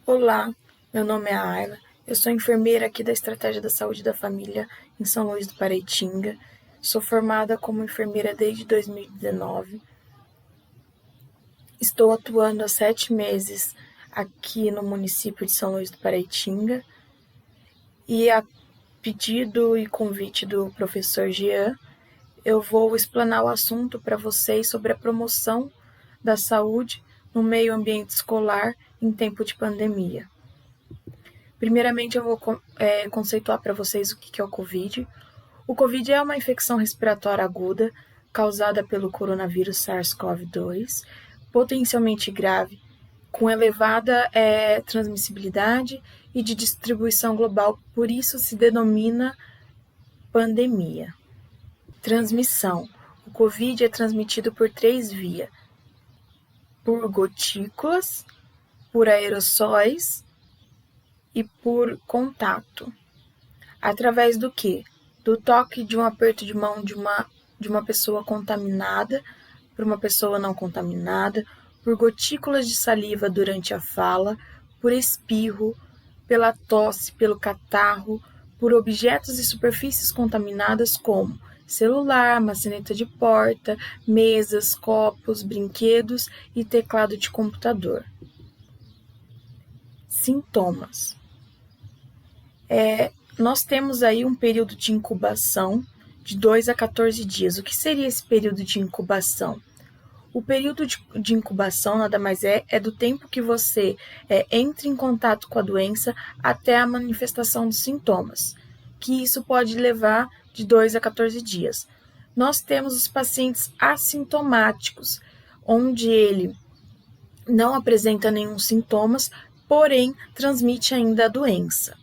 Olá, meu nome é Ayla, eu sou enfermeira aqui da Estratégia da Saúde da Família em São Luís do Paraitinga. Sou formada como enfermeira desde 2019. Estou atuando há 7 meses aqui no município de São Luís do Paraitinga e a pedido e convite do professor Jean, eu vou explanar o assunto para vocês sobre a promoção da saúde no meio ambiente escolar em tempo de pandemia. Primeiramente, eu vou conceituar para vocês o que é o COVID. O COVID é uma infecção respiratória aguda causada pelo coronavírus SARS-CoV-2, potencialmente grave, com elevada transmissibilidade e de distribuição global, por isso se denomina pandemia. Transmissão. O COVID é transmitido por 3 vias: por gotículas, por aerossóis e por contato. Através do quê? Do toque de um aperto de mão de uma pessoa contaminada por uma pessoa não contaminada, por gotículas de saliva durante a fala, por espirro, pela tosse, pelo catarro, por objetos e superfícies contaminadas como celular, maçaneta de porta, mesas, copos, brinquedos e teclado de computador. Sintomas. Nós temos aí um período de incubação de 2 a 14 dias. O que seria esse período de incubação? O período de incubação nada mais é do tempo que você entra em contato com a doença até a manifestação dos sintomas, que isso pode levar de 2 a 14 dias. Nós temos os pacientes assintomáticos, onde ele não apresenta nenhum sintomas, porém transmite ainda a doença.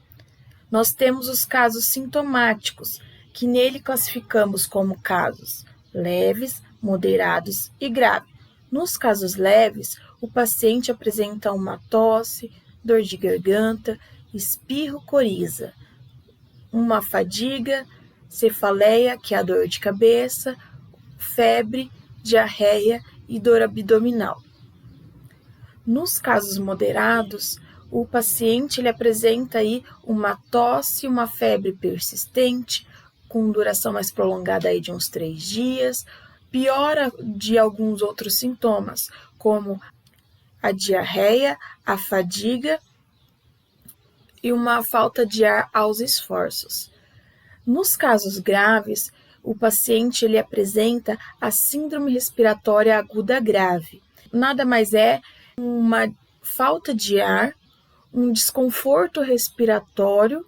Nós temos os casos sintomáticos, que nele classificamos como casos leves, moderados e graves. Nos casos leves, o paciente apresenta uma tosse, dor de garganta, espirro, coriza, uma fadiga, cefaleia, que é a dor de cabeça, febre, diarreia e dor abdominal. Nos casos moderados, o paciente ele apresenta aí uma tosse, uma febre persistente, com duração mais prolongada aí de uns 3 dias, piora de alguns outros sintomas, como a diarreia, a fadiga e uma falta de ar aos esforços. Nos casos graves, o paciente ele apresenta a síndrome respiratória aguda grave. Nada mais é uma falta de ar, um desconforto respiratório,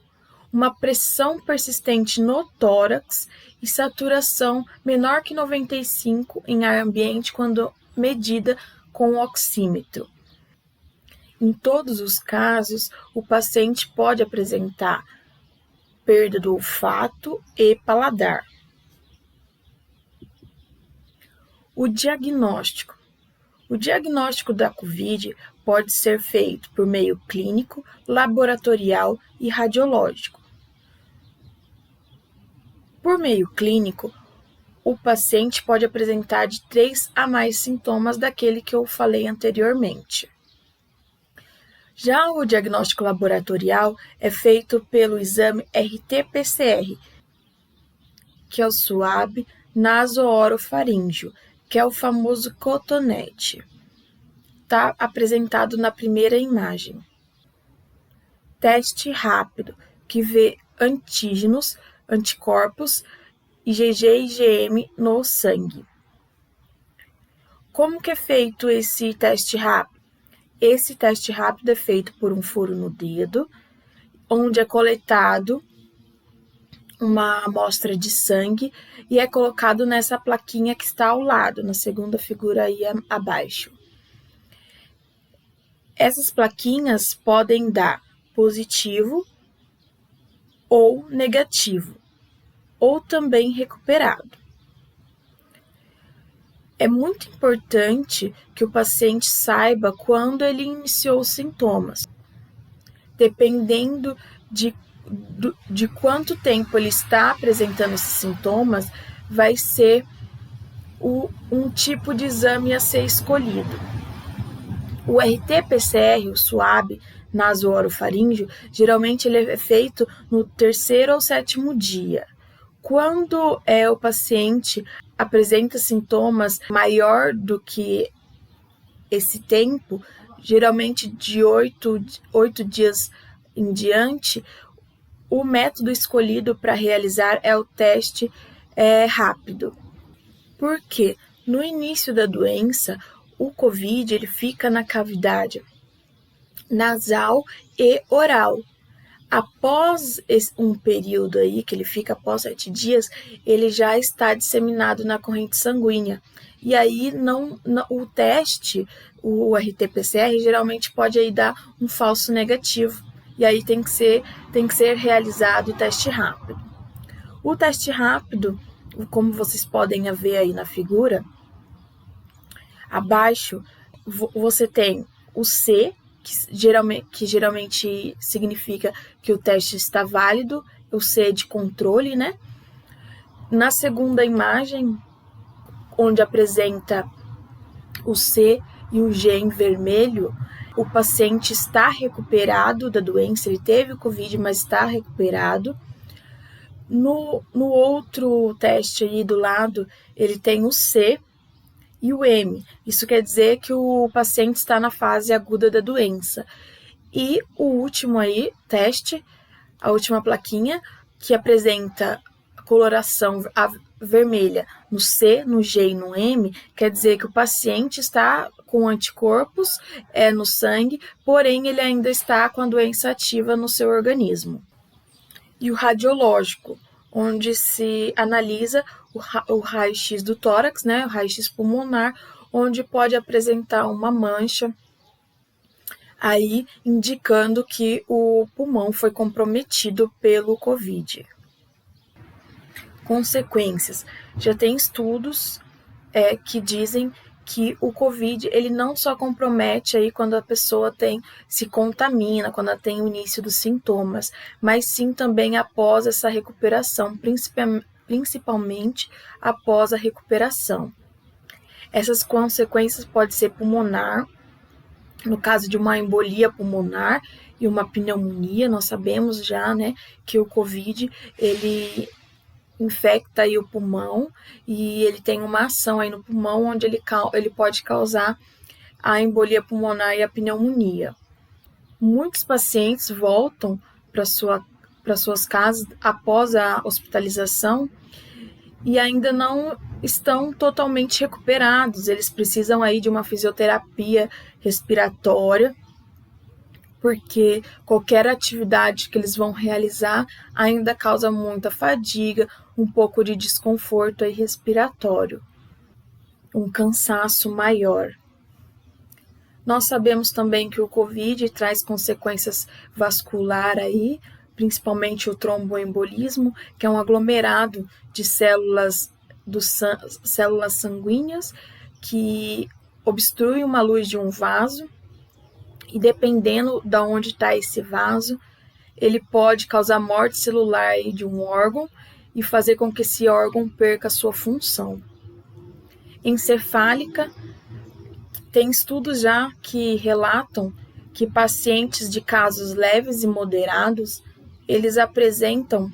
uma pressão persistente no tórax e saturação menor que 95 em ar ambiente quando medida com o oxímetro. Em todos os casos, o paciente pode apresentar perda do olfato e paladar. O diagnóstico. O diagnóstico da COVID pode ser feito por meio clínico, laboratorial e radiológico. Por meio clínico, o paciente pode apresentar de 3 a mais sintomas daquele que eu falei anteriormente. Já o diagnóstico laboratorial é feito pelo exame RT-PCR, que é o swab naso-orofaríngeo, que é o famoso cotonete. Está apresentado na primeira imagem. Teste rápido, que vê antígenos, anticorpos, IgG e IgM no sangue. Como que é feito esse teste rápido? Esse teste rápido é feito por um furo no dedo, onde é coletado uma amostra de sangue e é colocado nessa plaquinha que está ao lado, na segunda figura aí abaixo. Essas plaquinhas podem dar positivo ou negativo, ou também recuperado. É muito importante que o paciente saiba quando ele iniciou os sintomas. Dependendo de quanto tempo ele está apresentando esses sintomas, vai ser um tipo de exame a ser escolhido. O RT-PCR, o swab nasoorofaríngeo, geralmente ele é feito no 3º ou 7º dia. Quando o paciente apresenta sintomas maior do que esse tempo, geralmente de 8 dias em diante, o método escolhido para realizar é o teste rápido. Por quê? No início da doença, o COVID ele fica na cavidade nasal e oral. Após um período aí, que ele fica após 7 dias, ele já está disseminado na corrente sanguínea. E aí o teste, o RT-PCR, geralmente pode aí dar um falso negativo. E aí tem que ser realizado o teste rápido. O teste rápido, como vocês podem ver aí na figura, abaixo você tem o C, que geralmente significa que o teste está válido, o C é de controle, né? Na segunda imagem, onde apresenta o C e o G em vermelho, o paciente está recuperado da doença, ele teve o COVID, mas está recuperado. No outro teste aí do lado, ele tem o C e o M. Isso quer dizer que o paciente está na fase aguda da doença. E o último aí, teste, a última plaquinha, que apresenta a coloração vermelha no C, no G e no M, quer dizer que o paciente está com anticorpos no sangue, porém ele ainda está com a doença ativa no seu organismo. E o radiológico, onde se analisa o raio-x do tórax, né, o raio-x pulmonar, onde pode apresentar uma mancha, aí indicando que o pulmão foi comprometido pelo COVID. Consequências. Já tem estudos que dizem que o COVID ele não só compromete aí quando a pessoa se contamina, quando ela tem o início dos sintomas, mas sim também após essa recuperação, principalmente após a recuperação. Essas consequências podem ser pulmonar, no caso de uma embolia pulmonar e uma pneumonia. Nós sabemos já, né, que o COVID ele infecta aí o pulmão e ele tem uma ação aí no pulmão onde ele pode causar a embolia pulmonar e a pneumonia. Muitos pacientes voltam para suas casas após a hospitalização e ainda não estão totalmente recuperados. Eles precisam aí de uma fisioterapia respiratória, porque qualquer atividade que eles vão realizar ainda causa muita fadiga, um pouco de desconforto aí respiratório, um cansaço maior. Nós sabemos também que o COVID traz consequências vasculares aí, principalmente o tromboembolismo, que é um aglomerado de células sanguíneas que obstrui uma luz de um vaso, e dependendo de onde está esse vaso, ele pode causar morte celular de um órgão e fazer com que esse órgão perca a sua função. Encefálica, tem estudos já que relatam que pacientes de casos leves e moderados, eles apresentam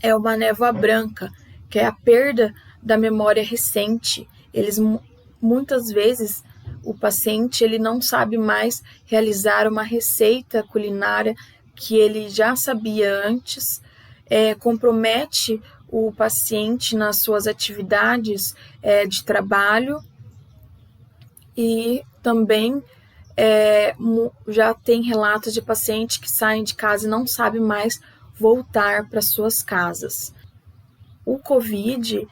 uma névoa branca, que é a perda da memória recente. Muitas vezes, o paciente ele não sabe mais realizar uma receita culinária que ele já sabia antes, compromete o paciente nas suas atividades de trabalho e também já tem relatos de pacientes que saem de casa e não sabem mais voltar para suas casas. O COVID,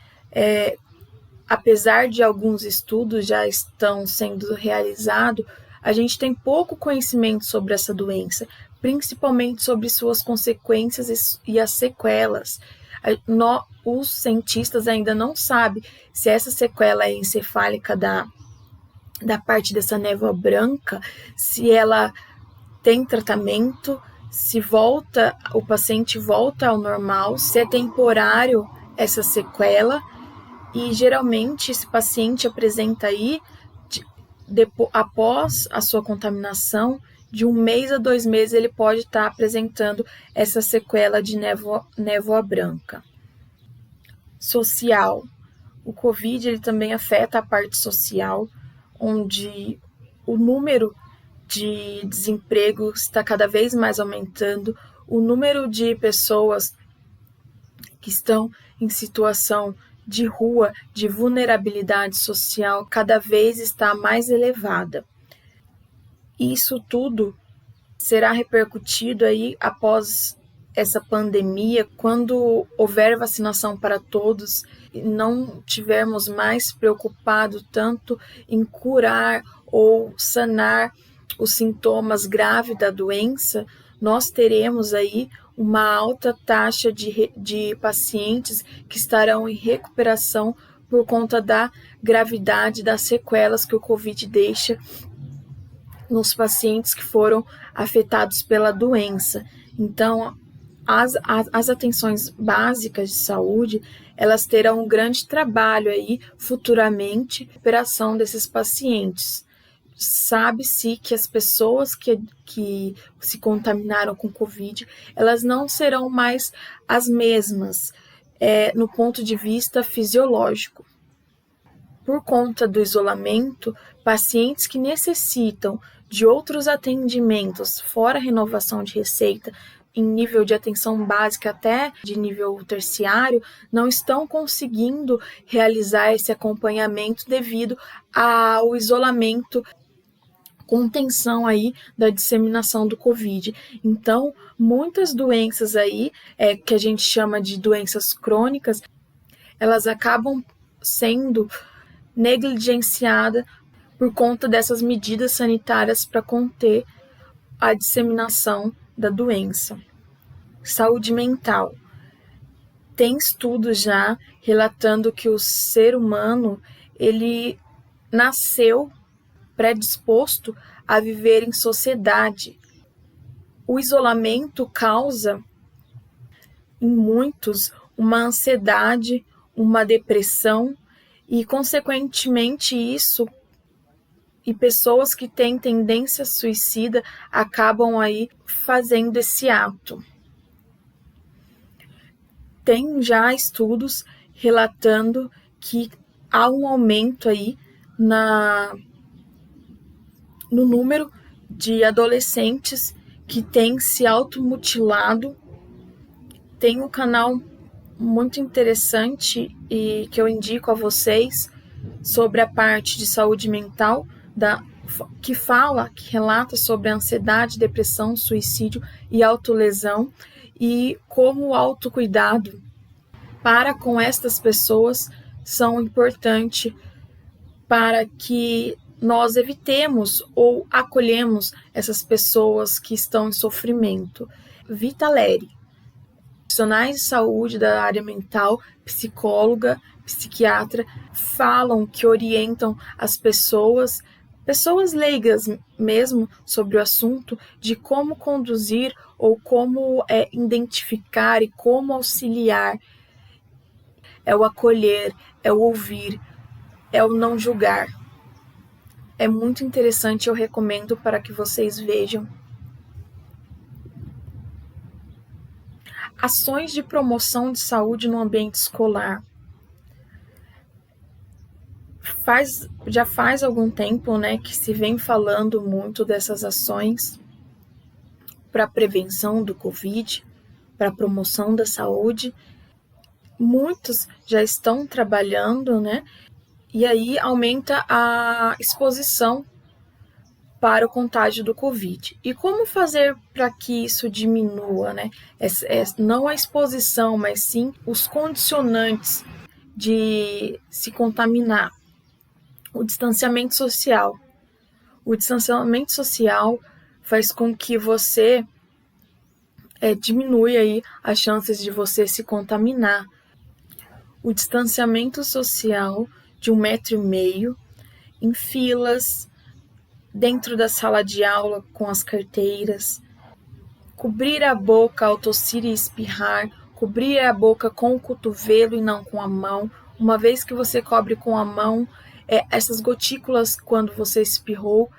apesar de alguns estudos já estão sendo realizados, a gente tem pouco conhecimento sobre essa doença, principalmente sobre suas consequências e as sequelas. Os cientistas ainda não sabem se essa sequela é encefálica da parte dessa névoa branca, se ela tem tratamento, se o paciente volta ao normal, se é temporário essa sequela. E geralmente esse paciente apresenta aí, após a sua contaminação de 1 mês a 2 meses ele pode estar apresentando essa sequela de névoa branca. Social. O Covid ele também afeta a parte social, onde o número de desemprego está cada vez mais aumentando, o número de pessoas que estão em situação de rua, de vulnerabilidade social, cada vez está mais elevada. Isso tudo será repercutido aí após essa pandemia, quando houver vacinação para todos e não tivermos mais preocupado tanto em curar ou sanar os sintomas graves da doença, nós teremos aí uma alta taxa de pacientes que estarão em recuperação por conta da gravidade das sequelas que o Covid deixa nos pacientes que foram afetados pela doença. Então, as atenções básicas de saúde, elas terão um grande trabalho aí futuramente na recuperação desses pacientes. Sabe-se que as pessoas que se contaminaram com Covid, elas não serão mais as mesmas no ponto de vista fisiológico. Por conta do isolamento, pacientes que necessitam de outros atendimentos, fora a renovação de receita, em nível de atenção básica até de nível terciário, não estão conseguindo realizar esse acompanhamento devido ao isolamento, contenção aí da disseminação do Covid. Então, muitas doenças aí, que a gente chama de doenças crônicas, elas acabam sendo negligenciadas por conta dessas medidas sanitárias para conter a disseminação da doença. Saúde mental. Tem estudos já relatando que o ser humano, ele nasceu predisposto a viver em sociedade. O isolamento causa em muitos uma ansiedade, uma depressão e, consequentemente, e pessoas que têm tendência suicida acabam aí fazendo esse ato. Tem já estudos relatando que há um aumento aí no número de adolescentes que têm se automutilado. Tem um canal muito interessante e que eu indico a vocês sobre a parte de saúde mental, que relata sobre a ansiedade, depressão, suicídio e autolesão, e como o autocuidado para com estas pessoas são importantes para que nós evitemos ou acolhemos essas pessoas que estão em sofrimento. Vitaleri, profissionais de saúde da área mental, psicóloga, psiquiatra, falam que orientam as pessoas leigas mesmo sobre o assunto, de como conduzir ou como identificar e como auxiliar. É o acolher, é o ouvir, é o não julgar. É muito interessante, eu recomendo para que vocês vejam. Ações de promoção de saúde no ambiente escolar. Já faz algum tempo, que se vem falando muito dessas ações para a prevenção do Covid, para a promoção da saúde. Muitos já estão trabalhando, e aí aumenta a exposição para o contágio do Covid. E como fazer para que isso diminua, não a exposição, mas sim os condicionantes de se contaminar. O distanciamento social. O distanciamento social faz com que você diminui aí as chances de você se contaminar. O distanciamento social de 1,5 metro, em filas, dentro da sala de aula com as carteiras, cobrir a boca ao tossir e espirrar, cobrir a boca com o cotovelo e não com a mão. Uma vez que você cobre com a mão, essas gotículas, quando você espirrou,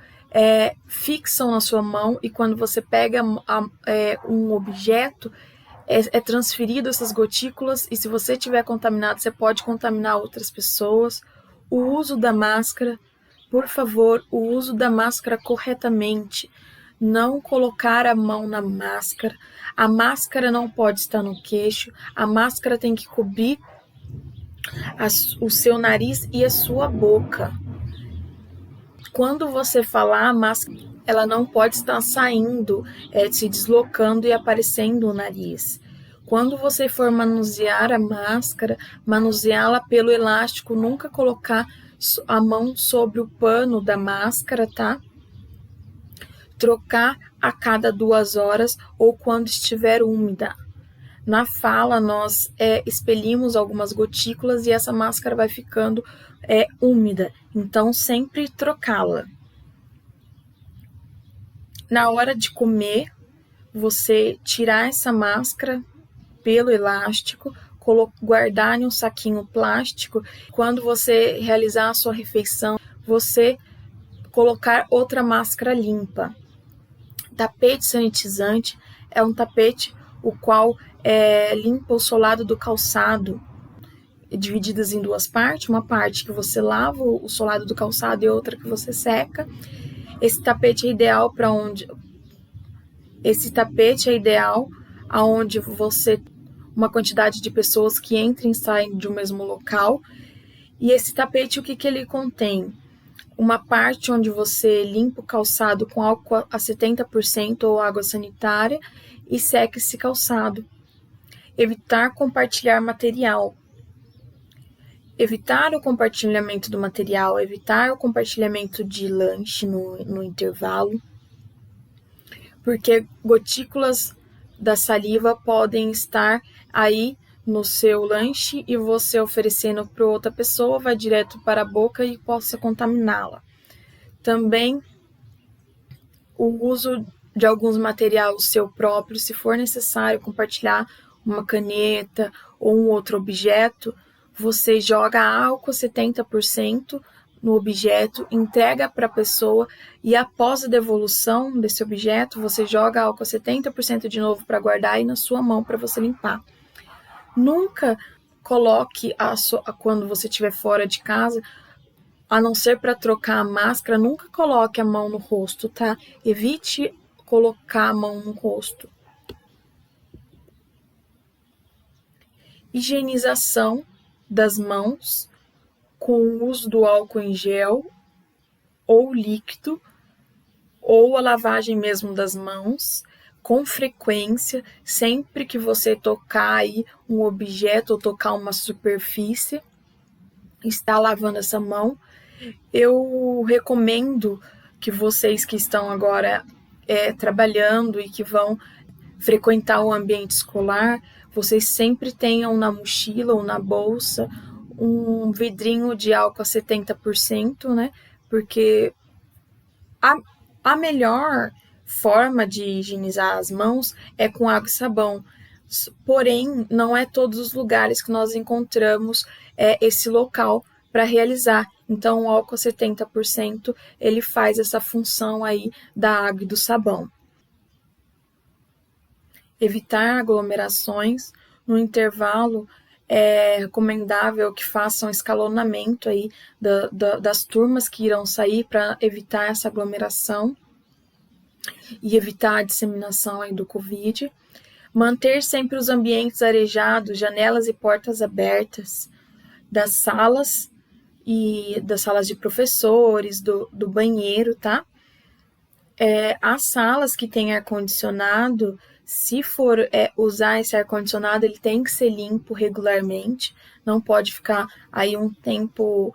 fixam na sua mão, e quando você pega um objeto, é transferido essas gotículas, e se você estiver contaminado, você pode contaminar outras pessoas. O uso da máscara, por favor, o uso da máscara corretamente. Não colocar a mão na máscara. A máscara não pode estar no queixo. A máscara tem que cobrir o seu nariz e a sua boca. Quando você falar, a máscara ela não pode estar saindo, se deslocando e aparecendo o nariz. Quando você for manusear a máscara, manuseá-la pelo elástico, nunca colocar a mão sobre o pano da máscara, tá? Trocar a cada 2 horas ou quando estiver úmida. Na fala, nós expelimos algumas gotículas e essa máscara vai ficando úmida, então sempre trocá-la. Na hora de comer, você tirar essa máscara pelo elástico, guardar em um saquinho plástico. Quando você realizar a sua refeição, você colocar outra máscara limpa. Tapete sanitizante é um tapete o qual limpa o solado do calçado, divididas em 2 partes, uma parte que você lava o solado do calçado e outra que você seca. Esse tapete é ideal aonde você uma quantidade de pessoas que entram e saem de um mesmo local. E esse tapete, o que ele contém? Uma parte onde você limpa o calçado com álcool a 70% ou água sanitária e seca esse calçado. Evitar compartilhar material. Evitar o compartilhamento do material, evitar o compartilhamento de lanche no intervalo, porque gotículas da saliva podem estar aí no seu lanche e você oferecendo para outra pessoa vai direto para a boca e possa contaminá-la. Também o uso de alguns materiais seu próprio, se for necessário compartilhar uma caneta ou um outro objeto, você joga álcool 70% no objeto, entrega para a pessoa e após a devolução desse objeto, você joga álcool 70% de novo para guardar aí na sua mão para você limpar. Nunca coloque, quando você estiver fora de casa, a não ser para trocar a máscara, nunca coloque a mão no rosto, tá? Evite colocar a mão no rosto. Higienização das mãos com o uso do álcool em gel ou líquido, ou a lavagem mesmo das mãos, com frequência, sempre que você tocar aí um objeto ou tocar uma superfície, está lavando essa mão. Eu recomendo que vocês que estão agora trabalhando e que vão frequentar o ambiente escolar, vocês sempre tenham na mochila ou na bolsa um vidrinho de álcool a 70%, né? Porque a melhor forma de higienizar as mãos é com água e sabão. Porém, não é todos os lugares que nós encontramos esse local para realizar. Então, o álcool a 70%, ele faz essa função aí da água e do sabão. Evitar aglomerações. No intervalo, é recomendável que façam escalonamento aí das turmas que irão sair para evitar essa aglomeração e evitar a disseminação aí do Covid. Manter sempre os ambientes arejados, janelas e portas abertas das salas e das salas de professores, do banheiro, tá? As salas que têm ar-condicionado, se for usar esse ar-condicionado, ele tem que ser limpo regularmente, não pode ficar aí um tempo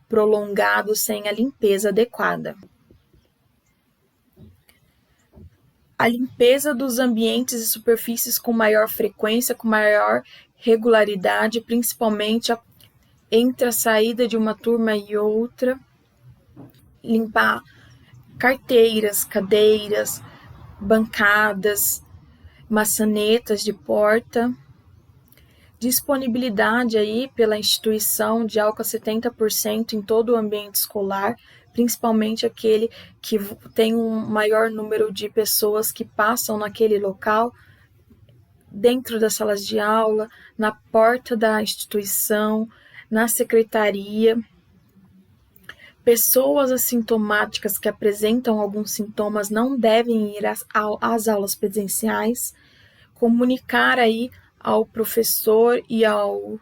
prolongado sem a limpeza adequada. A limpeza dos ambientes e superfícies com maior frequência, com maior regularidade, principalmente entre a saída de uma turma e outra. Limpar carteiras, cadeiras, bancadas, maçanetas de porta. Disponibilidade aí pela instituição de álcool a 70% em todo o ambiente escolar, principalmente aquele que tem um maior número de pessoas que passam naquele local, dentro das salas de aula, na porta da instituição, na secretaria. Pessoas assintomáticas que apresentam alguns sintomas não devem ir às aulas presenciais. Comunicar aí ao professor e ao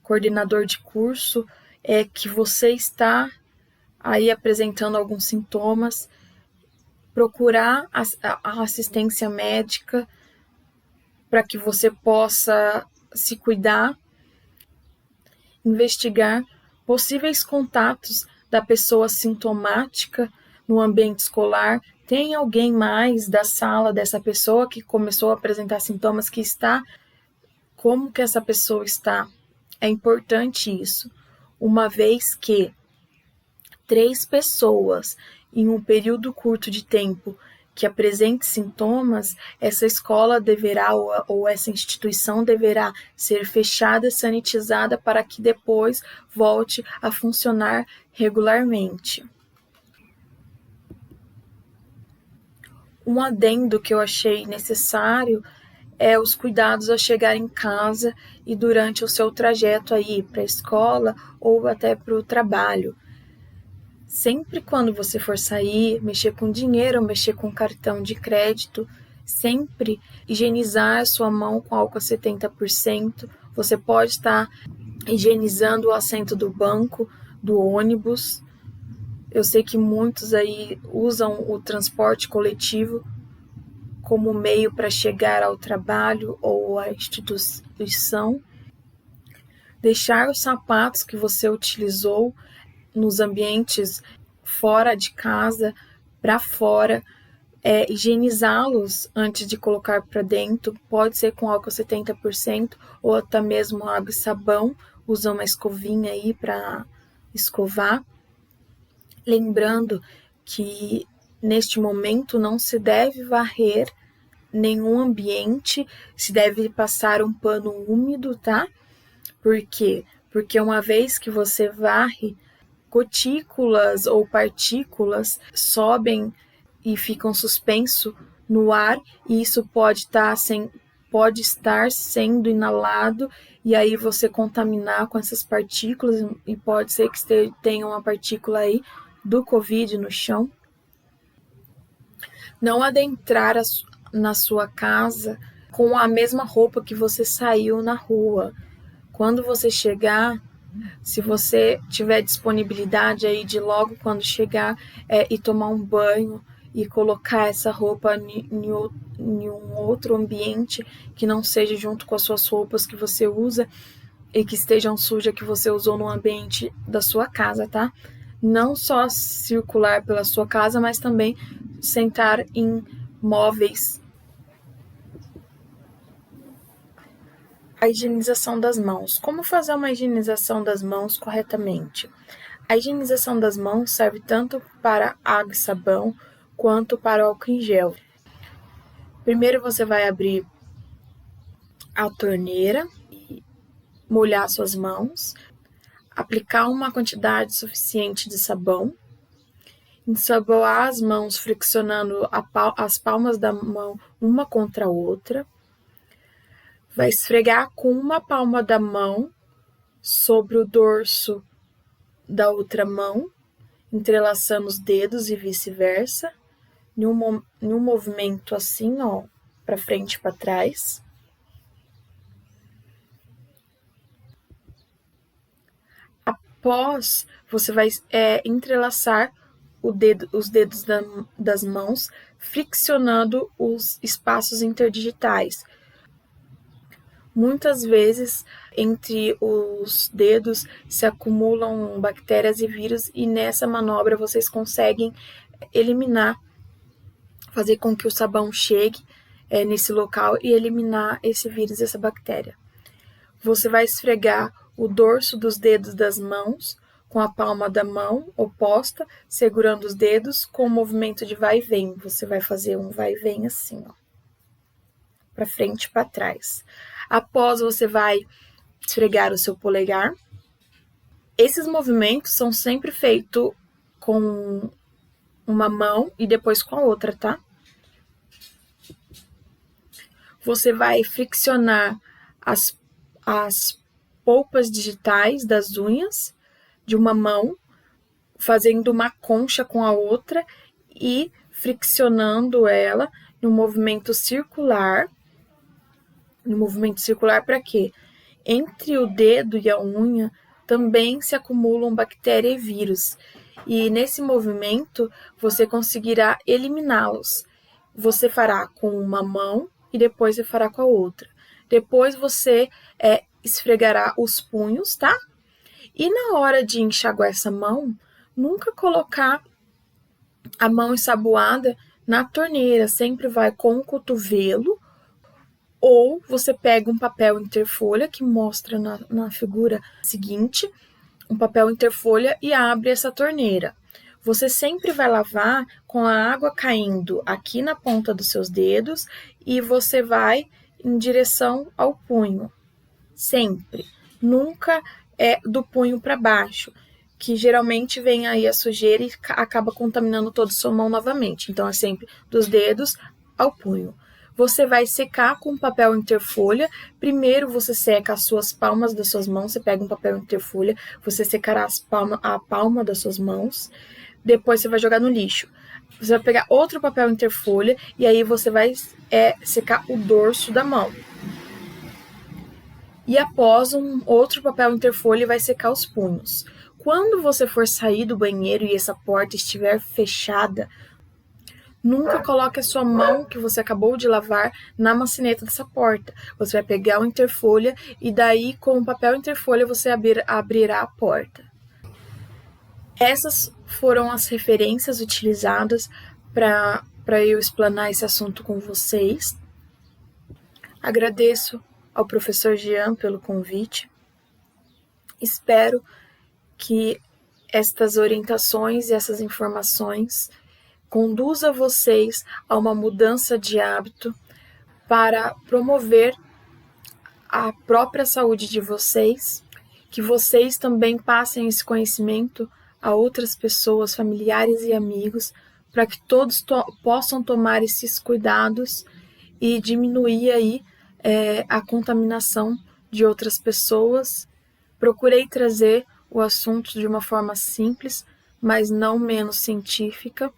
coordenador de curso que você está aí apresentando alguns sintomas. Procurar a assistência médica para que você possa se cuidar. Investigar possíveis contatos da pessoa sintomática no ambiente escolar. Tem alguém mais da sala dessa pessoa que começou a apresentar sintomas que está? Como que essa pessoa está? É importante isso, uma vez que 3 pessoas em um período curto de tempo que apresente sintomas, essa escola deverá ou essa instituição deverá ser fechada, sanitizada para que depois volte a funcionar regularmente. Um adendo que eu achei necessário é os cuidados ao chegar em casa e durante o seu trajeto aí para a escola ou até para o trabalho. Sempre quando você for sair, mexer com dinheiro, mexer com cartão de crédito, sempre higienizar a sua mão com álcool a 70%. Você pode estar higienizando o assento do banco, do ônibus. Eu sei que muitos aí usam o transporte coletivo como meio para chegar ao trabalho ou à instituição. Deixar os sapatos que você utilizou nos ambientes fora de casa, para fora, higienizá-los antes de colocar para dentro, pode ser com álcool 70% ou até mesmo água e sabão, usa uma escovinha aí para escovar. Lembrando que neste momento não se deve varrer nenhum ambiente, se deve passar um pano úmido, tá? Por quê? Porque uma vez que você varre, gotículas ou partículas sobem e ficam suspenso no ar, e isso pode estar sendo inalado, e aí você contaminar com essas partículas, e pode ser que tenha uma partícula aí do Covid no chão. Não adentrar na sua casa com a mesma roupa que você saiu na rua. Quando você chegar, se você tiver disponibilidade aí de logo quando chegar e tomar um banho e colocar essa roupa em um outro ambiente que não seja junto com as suas roupas que você usa e que estejam sujas que você usou no ambiente da sua casa, tá? Não só circular pela sua casa, mas também sentar em móveis. A higienização das mãos. Como fazer uma higienização das mãos corretamente? A higienização das mãos serve tanto para água e sabão quanto para álcool em gel. Primeiro você vai abrir a torneira e molhar suas mãos, aplicar uma quantidade suficiente de sabão, ensaboar as mãos friccionando as palmas da mão uma contra a outra. Vai esfregar com uma palma da mão sobre o dorso da outra mão, entrelaçando os dedos e vice-versa, em um movimento assim, ó, para frente e para trás. Após, você vai entrelaçar os dedos das mãos, friccionando os espaços interdigitais. Muitas vezes, entre os dedos se acumulam bactérias e vírus, e nessa manobra vocês conseguem eliminar, fazer com que o sabão chegue nesse local e eliminar esse vírus, essa bactéria. Você vai esfregar o dorso dos dedos das mãos com a palma da mão oposta, segurando os dedos com o movimento de vai e vem. Você vai fazer um vai e vem assim, ó, para frente e para trás. Após, você vai esfregar o seu polegar. Esses movimentos são sempre feitos com uma mão e depois com a outra, tá? Você vai friccionar as polpas digitais das unhas de uma mão, fazendo uma concha com a outra e friccionando ela no movimento circular. No movimento circular para quê? Entre o dedo e a unha também se acumulam bactérias e vírus. E nesse movimento você conseguirá eliminá-los. Você fará com uma mão e depois você fará com a outra. Depois você esfregará os punhos, tá? E na hora de enxaguar essa mão, nunca colocar a mão ensaboada na torneira. Sempre vai com o cotovelo, ou você pega um papel interfolha, que mostra na figura seguinte, um papel interfolha e abre essa torneira. Você sempre vai lavar com a água caindo aqui na ponta dos seus dedos e você vai em direção ao punho. Sempre. Nunca é do punho para baixo, que geralmente vem aí a sujeira e acaba contaminando toda a sua mão novamente. Então, é sempre dos dedos ao punho. Você vai secar com papel interfolha. Primeiro você seca as suas palmas das suas mãos. Você pega um papel interfolha, você secará a palma das suas mãos. Depois você vai jogar no lixo. Você vai pegar outro papel interfolha e aí você vai secar o dorso da mão. E após um outro papel interfolha vai secar os punhos. Quando você for sair do banheiro e essa porta estiver fechada, nunca coloque a sua mão que você acabou de lavar na maçaneta dessa porta. Você vai pegar o interfolha e daí com o papel interfolha você abrirá a porta. Essas foram as referências utilizadas para eu explanar esse assunto com vocês. Agradeço ao professor Jean pelo convite. Espero que estas orientações e essas informações conduza vocês a uma mudança de hábito para promover a própria saúde de vocês, que vocês também passem esse conhecimento a outras pessoas, familiares e amigos, para que todos possam tomar esses cuidados e diminuir aí a contaminação de outras pessoas. Procurei trazer o assunto de uma forma simples, mas não menos científica,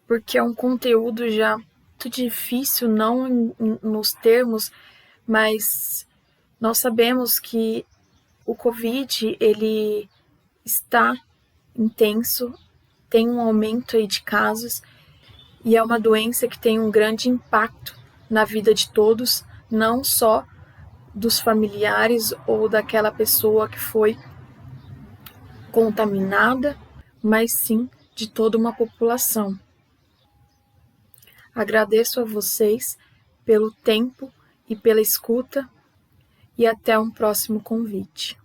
porque é um conteúdo já muito difícil, não nos termos, mas nós sabemos que o Covid, ele está intenso, tem um aumento aí de casos, e é uma doença que tem um grande impacto na vida de todos, não só dos familiares ou daquela pessoa que foi contaminada, mas sim de toda uma população. Agradeço a vocês pelo tempo e pela escuta e até um próximo convite.